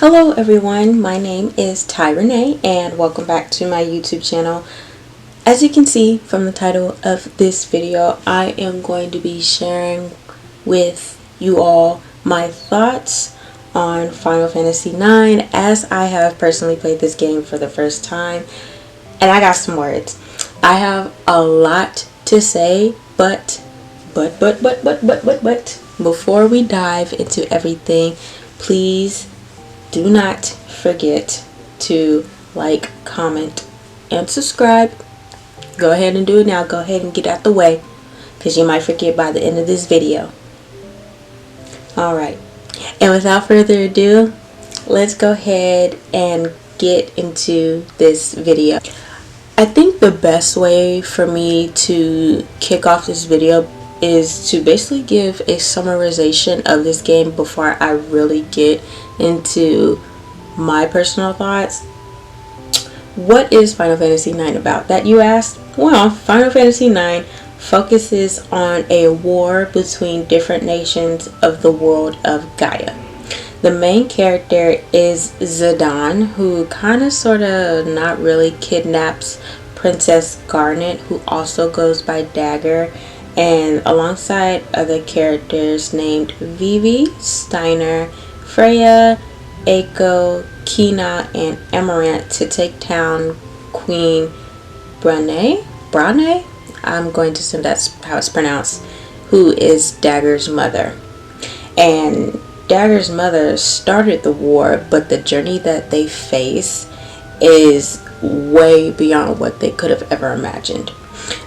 Hello everyone, my name is itstyrenee and welcome back to my YouTube channel. As you can see from the title of this video, I am going to be sharing with you all my thoughts on Final Fantasy IX as I have personally played this game for the first time, and I got some words. I have a lot to say, but before we dive into everything, please do not forget to like, comment, and subscribe. Go ahead and do it now. Go ahead and get out the way, because you might forget by the end of this video. Alright, and without further ado, let's go ahead and get into this video. I think the best way for me to kick off this video is to basically give a summarization of this game before I really get into my personal thoughts. What is Final Fantasy IX about, that you asked? Well, Final Fantasy IX focuses on a war between different nations of the world of Gaia. The main character is Zidane, who kind of sort of not really kidnaps Princess Garnet, who also goes by Dagger, and alongside other characters named Vivi, Steiner, Freya, Eiko, Kina, and Amarant to take down Queen Brane? I'm going to assume that's how it's pronounced, who is Dagger's mother. And Dagger's mother started the war, but the journey that they face is way beyond what they could have ever imagined.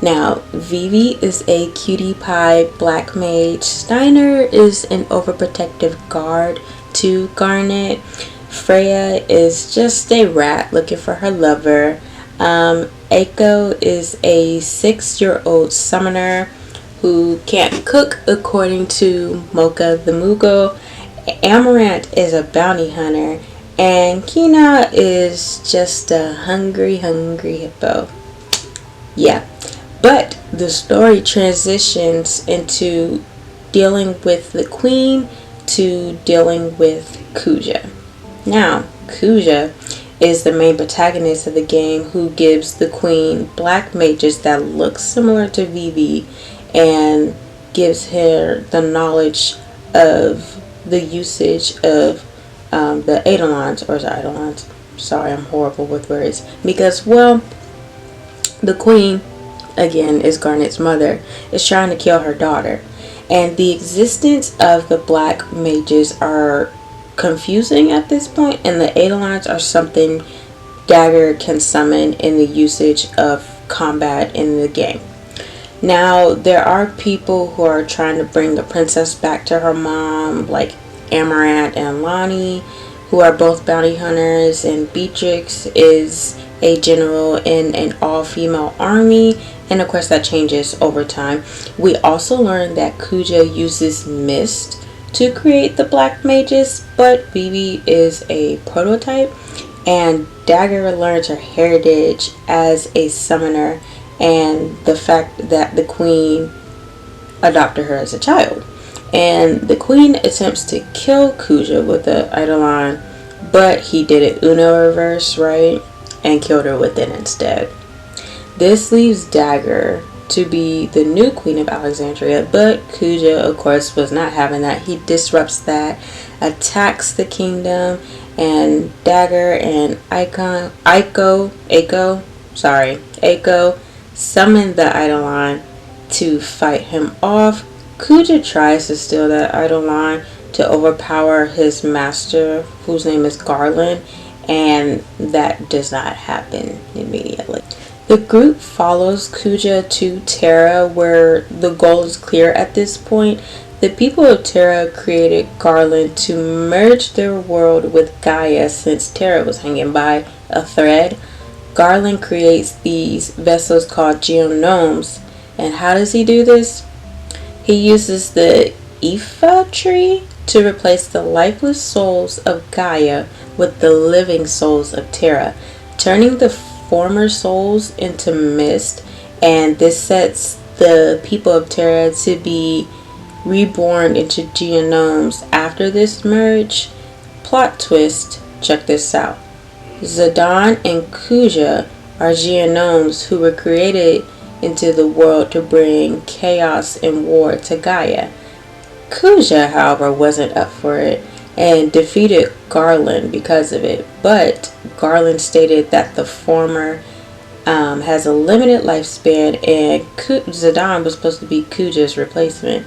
Now, Vivi is a cutie pie black mage. Steiner is an overprotective guard to Garnet. Freya is just a rat looking for her lover. Eiko is a 6-year-old summoner who can't cook, according to Mocha the Mugo. Amarant is a bounty hunter, and Kina is just a hungry hippo. Yeah, but the story transitions into dealing with the queen to dealing with Kuja. Now, Kuja is the main protagonist of the game, who gives the queen black mages that look similar to Vivi and gives her the knowledge of the usage of the Eidolons, or is it Eidolons? Sorry, I'm horrible with words. Because, well, the queen, again, is Garnet's mother, is trying to kill her daughter. And the existence of the black mages are confusing at this point, and the Eidolons are something Dagger can summon in the usage of combat in the game. Now, there are people who are trying to bring the princess back to her mom, like Amarant and Lonnie, who are both bounty hunters, and Beatrix is a general in an all-female army, and of course that changes over time. We also learned that Kuja uses mist to create the black mages, but Vivi is a prototype, and Dagger learns her heritage as a summoner and the fact that the queen adopted her as a child. And the queen attempts to kill Kuja with the Eidolon, but he did it Uno reverse, right? And killed her with it instead. This leaves Dagger to be the new queen of Alexandria, but Kuja, of course, was not having that. He disrupts that, attacks the kingdom, and Dagger and Eiko summon the Eidolon to fight him off. Kuja tries to steal that Eidolon to overpower his master, whose name is Garland, and that does not happen immediately. The group follows Kuja to Terra, where the goal is clear at this point. The people of Terra created Garland to merge their world with Gaia, since Terra was hanging by a thread. Garland creates these vessels called geonomes, and how does he do this? He uses the Ifa tree to replace the lifeless souls of Gaia with the living souls of Terra, turning the former souls into mist, and this sets the people of Terra to be reborn into geonomes after this merge. Plot twist, check this out. Zidane and Kuja are genomes who were created into the world to bring chaos and war to Gaia. Kuja, however, wasn't up for it and defeated Garland because of it, but Garland stated that the former has a limited lifespan, and Zidane was supposed to be Kuja's replacement.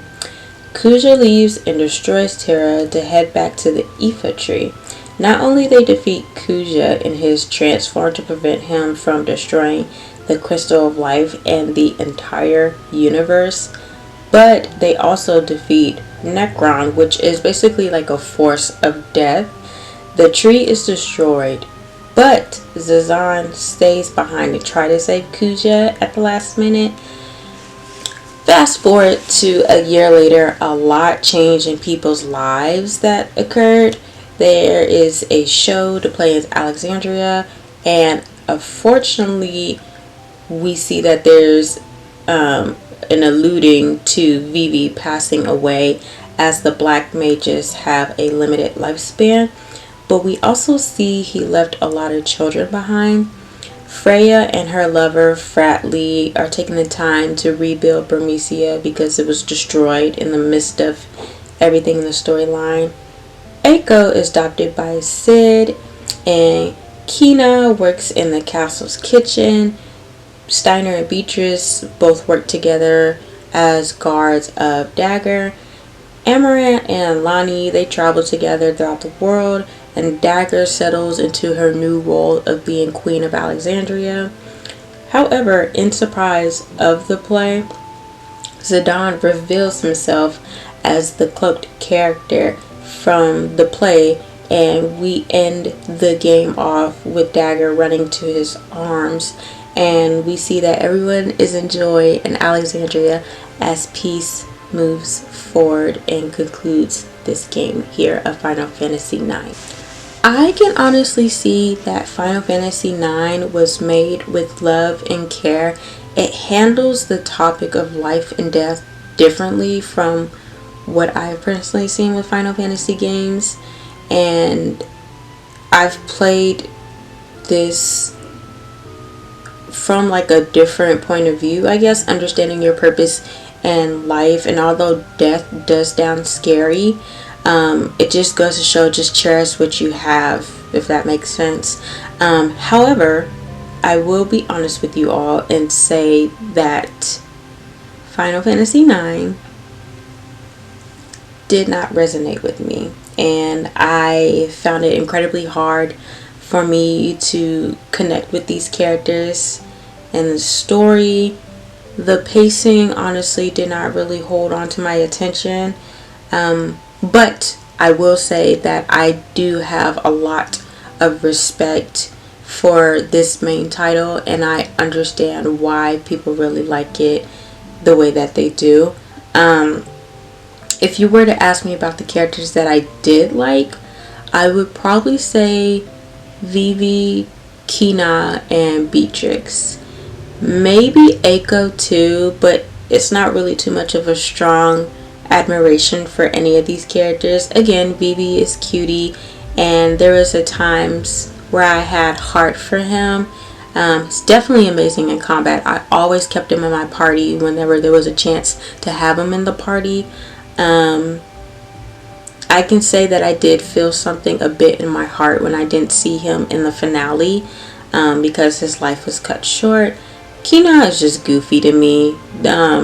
Kuja leaves and destroys Terra to head back to the Ifa tree. Not only they defeat Kuja in his transform to prevent him from destroying the Crystal of Life and the entire universe, but they also defeat Necron, which is basically like a force of death. The tree is destroyed, but Zidane stays behind to try to save Kuja at the last minute. Fast forward to a year later, a lot changed in people's lives that occurred. There is a show to play as Alexandria, and unfortunately we see that there's an alluding to Vivi passing away, as the black mages have a limited lifespan. But we also see he left a lot of children behind. Freya and her lover Frat Lee are taking the time to rebuild Bermesia because it was destroyed in the midst of everything in the storyline. Aiko is adopted by Sid, and Kina works in the castle's kitchen. Steiner and Beatrice both work together as guards of Dagger. Amaranth and Lonnie, they travel together throughout the world, and Dagger settles into her new role of being Queen of Alexandria. However, in surprise of the play, Zidane reveals himself as the cloaked character from the play, and we end the game off with Dagger running to his arms, and we see that everyone is in joy in Alexandria as peace moves forward and concludes this game here of Final Fantasy IX. I can honestly see that Final Fantasy IX was made with love and care. It handles the topic of life and death differently from what I've personally seen with Final Fantasy games, and I've played this from like a different point of view, I guess, understanding your purpose in life. And although death does sound scary, it just goes to show, just cherish what you have, if that makes sense. However, I will be honest with you all and say that Final Fantasy IX did not resonate with me, and I found it incredibly hard for me to connect with these characters and the story. The pacing honestly did not really hold on to my attention, but I will say that I do have a lot of respect for this main title, and I understand why people really like it the way that they do. If you were to ask me about the characters that I did like, I would probably say Vivi, Kina, and Beatrix. Maybe Aiko too, but it's not really too much of a strong admiration for any of these characters. Again, Vivi is cutie, and there was a times where I had heart for him. He's definitely amazing in combat. I always kept him in my party whenever there was a chance to have him in the party. I can say that I did feel something a bit in my heart when I didn't see him in the finale, because his life was cut short. Kina is just goofy to me.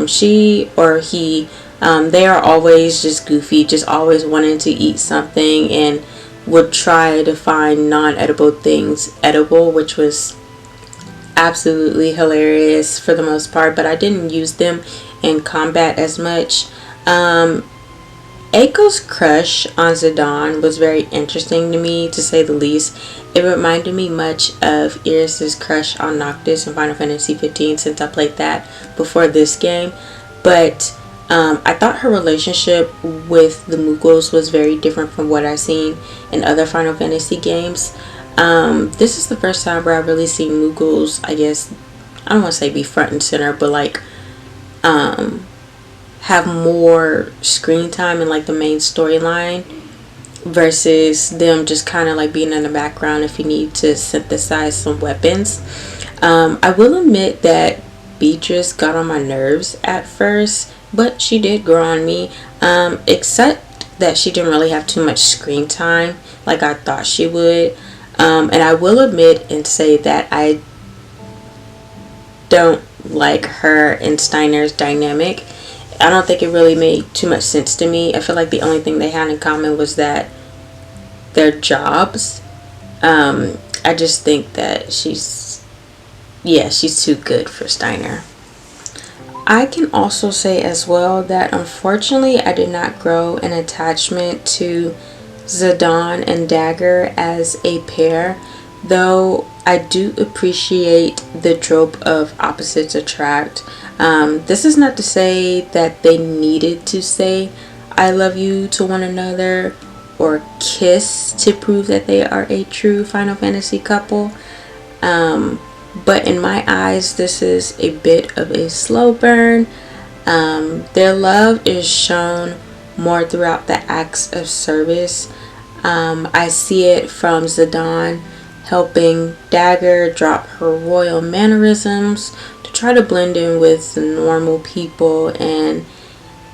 She or he, they are always just goofy, just always wanting to eat something and would try to find non-edible things edible, which was absolutely hilarious for the most part, but I didn't use them in combat as much. Aiko's crush on Zidane was very interesting to me, to say the least. It reminded me much of Iris's crush on Noctis in Final Fantasy 15, since I played that before this game. But I thought her relationship with the Muggles was very different from what I've seen in other Final Fantasy games. This is the first time where I've really seen Muggles, I guess, I don't want to say be front and center, but like have more screen time in like the main storyline versus them just kind of like being in the background if you need to synthesize some weapons. I will admit that Beatrice got on my nerves at first, but she did grow on me, except that she didn't really have too much screen time like I thought she would. And I will admit and say that I don't like her and Steiner's dynamic. I don't think it really made too much sense to me. I feel like the only thing they had in common was that their jobs. I just think that she's too good for Steiner. I can also say as well that unfortunately I did not grow an attachment to Zidane and Dagger as a pair, though I do appreciate the trope of opposites attract. This is not to say that they needed to say I love you to one another or kiss to prove that they are a true Final Fantasy couple. But in my eyes, this is a bit of a slow burn. Their love is shown more throughout the acts of service. I see it from Zidane helping Dagger drop her royal mannerisms to try to blend in with the normal people, and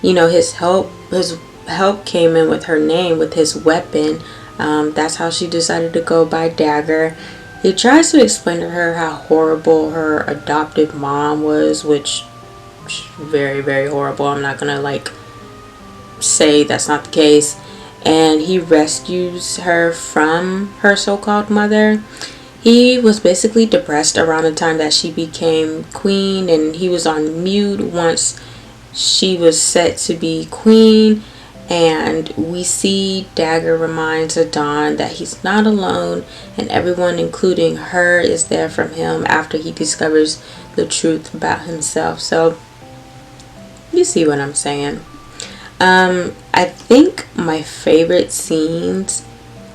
his help came in with her name, with his weapon. That's how she decided to go by Dagger. He tries to explain to her how horrible her adoptive mom was, which is very, very horrible. I'm not gonna say that's not the case. And he rescues her from her so-called mother. He was basically depressed around the time that she became queen, and he was on mute once she was set to be queen. And we see Dagger reminds Zidane that he's not alone, and everyone, including her, is there for him after he discovers the truth about himself. So you see what I'm saying. I think my favorite scenes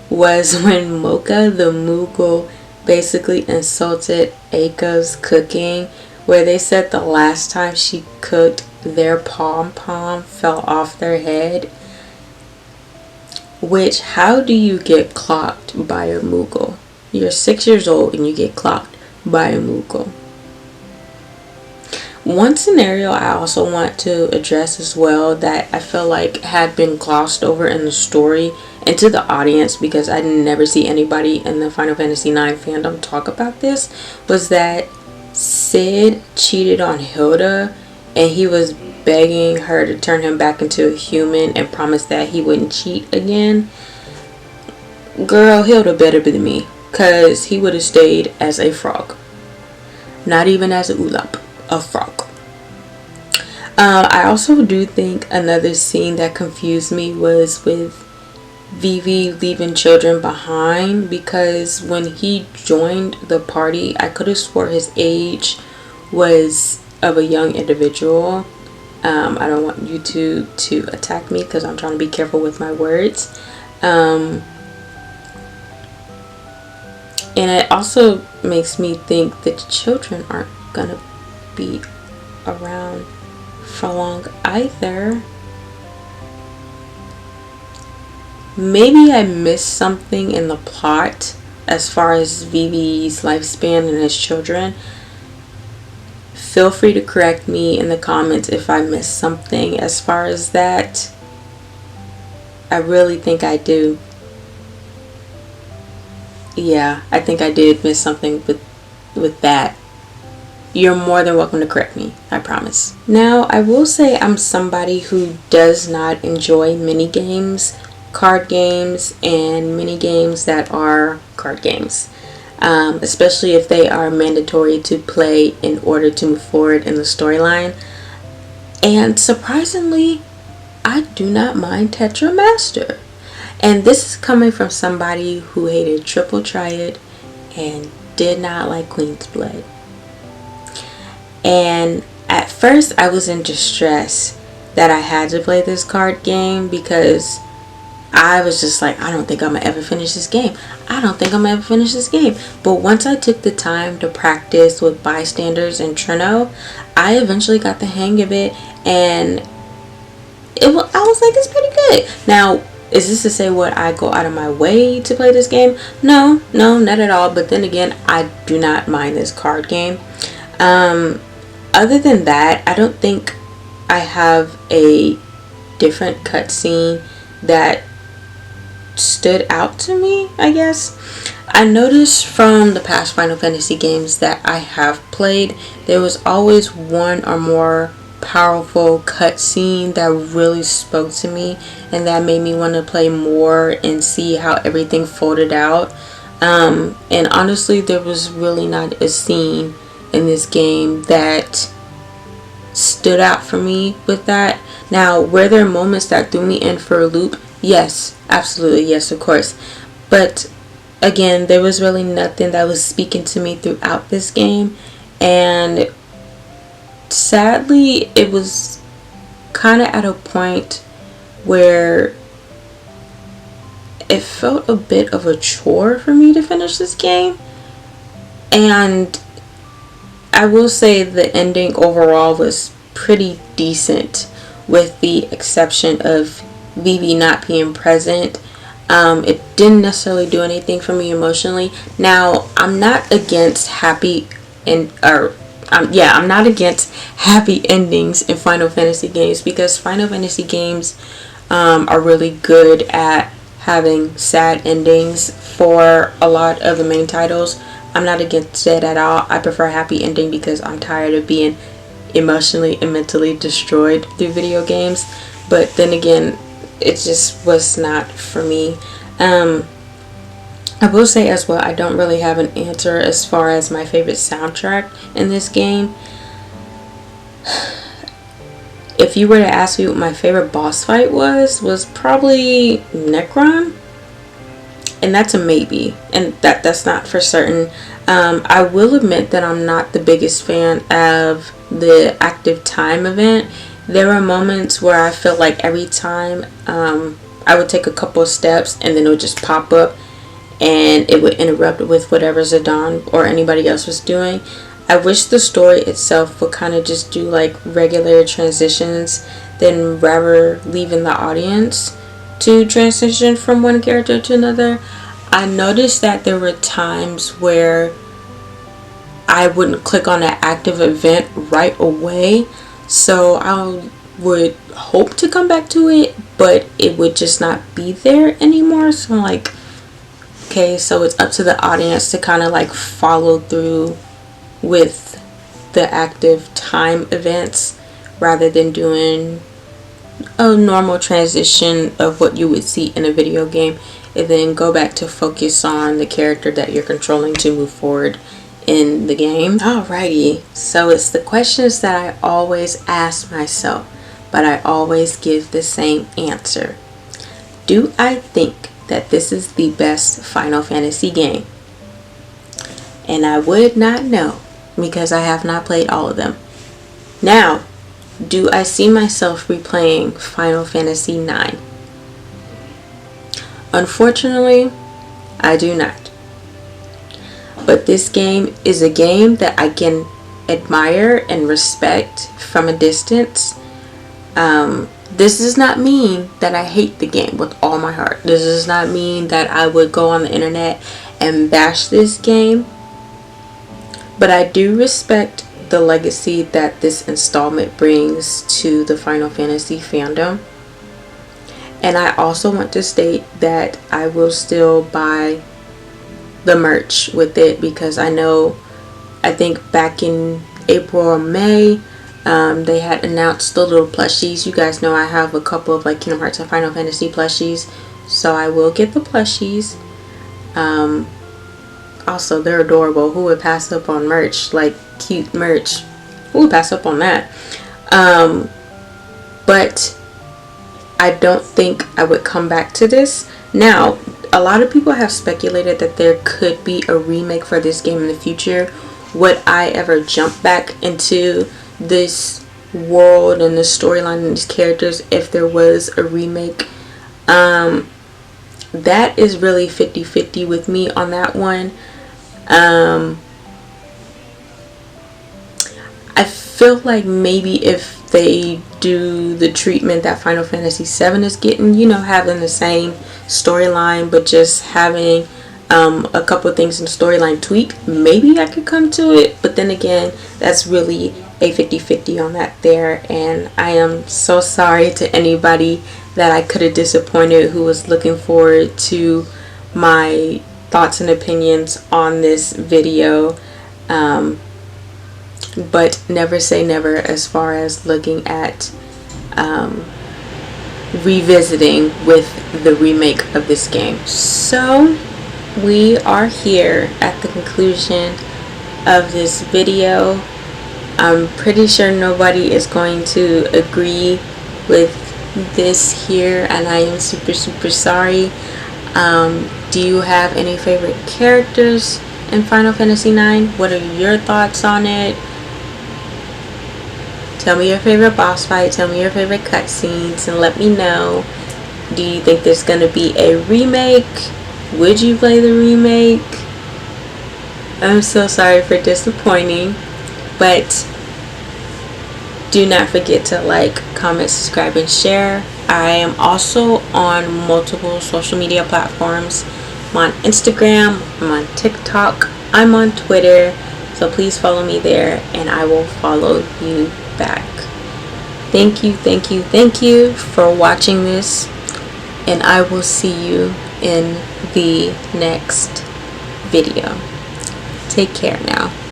was when Mocha the Moogle basically insulted Aika's cooking, where they said the last time she cooked, their pom-pom fell off their head. Which, how do you get clocked by a Moogle? You're 6 years old and you get clocked by a Moogle. One scenario I also want to address as well that I feel like had been glossed over in the story and to the audience, because I never see anybody in the Final Fantasy IX fandom talk about this, was that Sid cheated on Hilda and he was begging her to turn him back into a human and promised that he wouldn't cheat again. Girl, Hilda better be me, because he would have stayed as a frog. Not even as a ulap, a frog. I also do think another scene that confused me was with Vivi leaving children behind, because when he joined the party, I could have swore his age was of a young individual. I don't want YouTube to attack me because I'm trying to be careful with my words. And it also makes me think that children aren't gonna be around for long either. Maybe I missed something in the plot as far as Vivi's lifespan and his children. Feel free to correct me in the comments if I missed something as far as that. I really think I do. Yeah, I think I did miss something with that. You're more than welcome to correct me, I promise. Now, I will say I'm somebody who does not enjoy mini games, card games, and mini games that are card games. Especially if they are mandatory to play in order to move forward in the storyline. And surprisingly, I do not mind Tetra Master. And this is coming from somebody who hated Triple Triad and did not like Queen's Blood. And at first I was in distress that I had to play this card game, because I was just like, I don't think I'm gonna ever finish this game. I don't think I'm gonna ever finish this game. But once I took the time to practice with bystanders and Trino, I eventually got the hang of it, and I was like, it's pretty good. Now, Is this to say what I go out of my way to play this game? No, not at all. But then again, I do not mind this card game. Other than that, I don't think I have a different cutscene that stood out to me, I guess. I noticed from the past Final Fantasy games that I have played, there was always one or more powerful cutscene that really spoke to me and that made me want to play more and see how everything folded out. And honestly, there was really not a scene in this game that stood out for me with that. Now, were there moments that threw me in for a loop? Yes, absolutely, yes, of course. But again, there was really nothing that was speaking to me throughout this game, and sadly, it was kind of at a point where it felt a bit of a chore for me to finish this game. And I will say the ending overall was pretty decent, with the exception of Vivi not being present. It didn't necessarily do anything for me emotionally. Now, I'm not against happy I'm not against happy endings in Final Fantasy games, because Final Fantasy games are really good at having sad endings for a lot of the main titles. I'm not against it at all. I prefer a happy ending because I'm tired of being emotionally and mentally destroyed through video games. But then again, it just was not for me. I will say as well, I don't really have an answer as far as my favorite soundtrack in this game. If you were to ask me what my favorite boss fight was probably Necron. And that's a maybe, and that's not for certain. I will admit that I'm not the biggest fan of the active time event. There are moments where I feel like every time I would take a couple of steps and then it would just pop up and it would interrupt with whatever Zidane or anybody else was doing. I wish the story itself would kind of just do like regular transitions, then rather leaving the audience to transition from one character to another. I noticed that there were times where I wouldn't click on an active event right away, so I would hope to come back to it, but it would just not be there anymore. So I'm like, okay, so it's up to the audience to kind of like follow through with the active time events rather than doing a normal transition of what you would see in a video game and then go back to focus on the character that you're controlling to move forward in the game. Alrighty, so it's the questions that I always ask myself, but I always give the same answer. Do I think that this is the best Final Fantasy game? And I would not know because I have not played all of them. Now, do I see myself replaying Final Fantasy IX? Unfortunately, I do not. But this game is a game that I can admire and respect from a distance. This does not mean that I hate the game with all my heart. This does not mean that I would go on the internet and bash this game. But I do respect the legacy that this installment brings to the Final Fantasy fandom. And I also want to state that I will still buy the merch with it, because I think back in April or May, they had announced the little plushies. You guys know I have a couple of like Kingdom Hearts and Final Fantasy plushies, so I will get the plushies. Also, they're adorable. Who would pass up on merch, like cute merch? Who would pass up on that? But I don't think I would come back to this. Now, a lot of people have speculated that there could be a remake for this game in the future. Would I ever jump back into this world and the storyline and these characters if there was a remake? That is really 50-50 with me on that one. I I feel like maybe if they do the treatment that Final Fantasy VII is getting, you know, having the same storyline but just having a couple things in the storyline tweaked, maybe I could come to it. But then again, that's really a 50-50 on that there, and I am so sorry to anybody that I could have disappointed who was looking forward to my thoughts and opinions on this video. But never say never as far as looking at revisiting with the remake of this game. So we are here at the conclusion of this video. I'm pretty sure nobody is going to agree with this here, and I am super sorry. Do you have any favorite characters in Final Fantasy IX? What are your thoughts on it? Tell me your favorite boss fight, tell me your favorite cutscenes, and let me know. Do you think there's going to be a remake? Would you play the remake? I'm so sorry for disappointing, but do not forget to like, comment, subscribe, and share. I am also on multiple social media platforms. I'm on Instagram, I'm on TikTok, I'm on Twitter, so please follow me there and I will follow you back. Thank you for watching this, and I will see you in the next video. Take care now.